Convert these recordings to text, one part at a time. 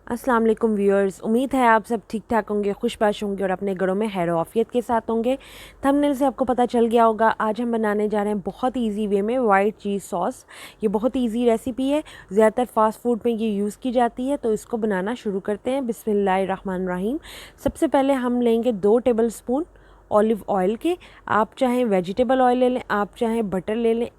अस्सलाम वालेकुम व्यूअर्स, उम्मीद है आप सब ठीक ठाक होंगे, खुशबाश होंगे और अपने घरों में खैर आफियत के साथ होंगे। थंबनेल से आपको पता चल गया होगा, आज हम बनाने जा रहे हैं बहुत इजी वे में वाइट चीज़ सॉस। ये बहुत इजी रेसिपी है, ज़्यादातर फास्ट फूड में ये यूज़ की जाती है। तो इसको बनाना शुरू करते हैं। बिस्मिल्लाहिर्रहमानिर्रहीम। सबसे पहले हम लेंगे 2 टेबल स्पून ऑलिव ऑयल के। आप चाहें वेजिटेबल ऑयल ले लें, आप चाहें बटर ले लें,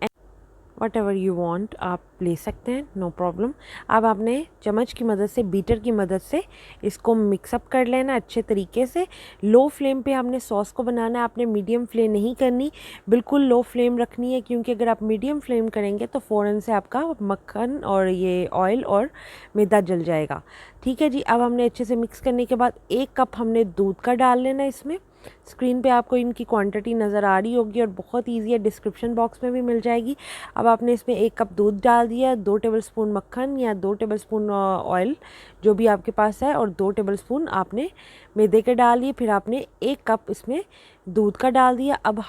वट एवर यू वॉन्ट आप ले सकते हैं, नो प्रॉब्लम। अब आपने चम्मच की मदद से, बीटर की मदद से इसको मिक्सअप कर लेना अच्छे तरीके से। लो फ्लेम पे हमने सॉस को बनाना है, आपने मीडियम फ्लेम नहीं करनी, बिल्कुल लो फ्लेम रखनी है, क्योंकि अगर आप मीडियम फ्लेम करेंगे तो फ़ौरन से आपका मक्खन और ये ऑयल और मैदा जल जाएगा। ठीक है जी। अब हमने अच्छे से मिक्स करने के बाद 1 कप हमने दूध का डाल लेना इसमें। स्क्रीन पे आपको इनकी क्वांटिटी नज़र आ रही होगी और बहुत ईजी है, डिस्क्रिप्शन बॉक्स में भी मिल जाएगी। अब आपने इसमें 1 कप दूध डाल दिया, 2 टेबलस्पून मक्खन या 2 टेबलस्पून ऑयल जो भी आपके पास है, और 2 टेबलस्पून आपने मैदे के डाल दिए। फिर आपने 1 कप इसमें दूध का डाल दिया। अब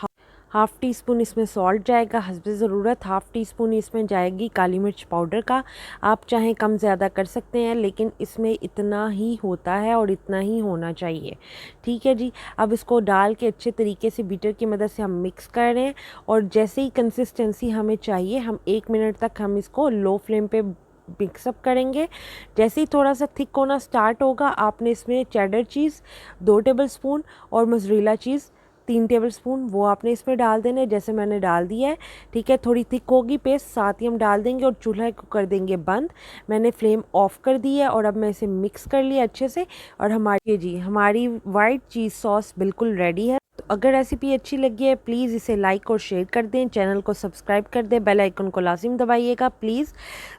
हाफ़ टी स्पून इसमें सॉल्ट जाएगा हस्बे ज़रूरत। हाफ़ टी स्पून इसमें जाएगी काली मिर्च पाउडर का। आप चाहें कम ज़्यादा कर सकते हैं, लेकिन इसमें इतना ही होता है और इतना ही होना चाहिए। ठीक है जी। अब इसको डाल के अच्छे तरीके से बीटर की मदद से हम मिक्स कर रहे हैं, और जैसे ही कंसिस्टेंसी हमें चाहिए, हम 1 मिनट तक हम इसको लो फ्लेम पे मिक्सअप करेंगे। जैसे ही थोड़ा सा थिक होना स्टार्ट होगा, आपने इसमें चेडर चीज़ 2 टेबलस्पून और मोज़रेला चीज़ 3 टेबलस्पून वो आपने इसमें डाल देना है, जैसे मैंने डाल दिया है। ठीक है, थोड़ी थिक होगी पेस्ट, साथ ही हम डाल देंगे और चूल्हा को कर देंगे बंद। मैंने फ्लेम ऑफ कर दी है और अब मैं इसे मिक्स कर लिया अच्छे से, और हमारी वाइट चीज़ सॉस बिल्कुल रेडी है। तो अगर रेसिपी अच्छी लगी है, प्लीज़ इसे लाइक और शेयर कर दें, चैनल को सब्सक्राइब कर दें, बेल आइकन को लाजिम दबाइएगा प्लीज़।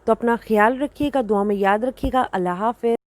तो अपना ख्याल रखिएगा, दुआ में याद रखिएगा। अल्लाह हाफ़िज़।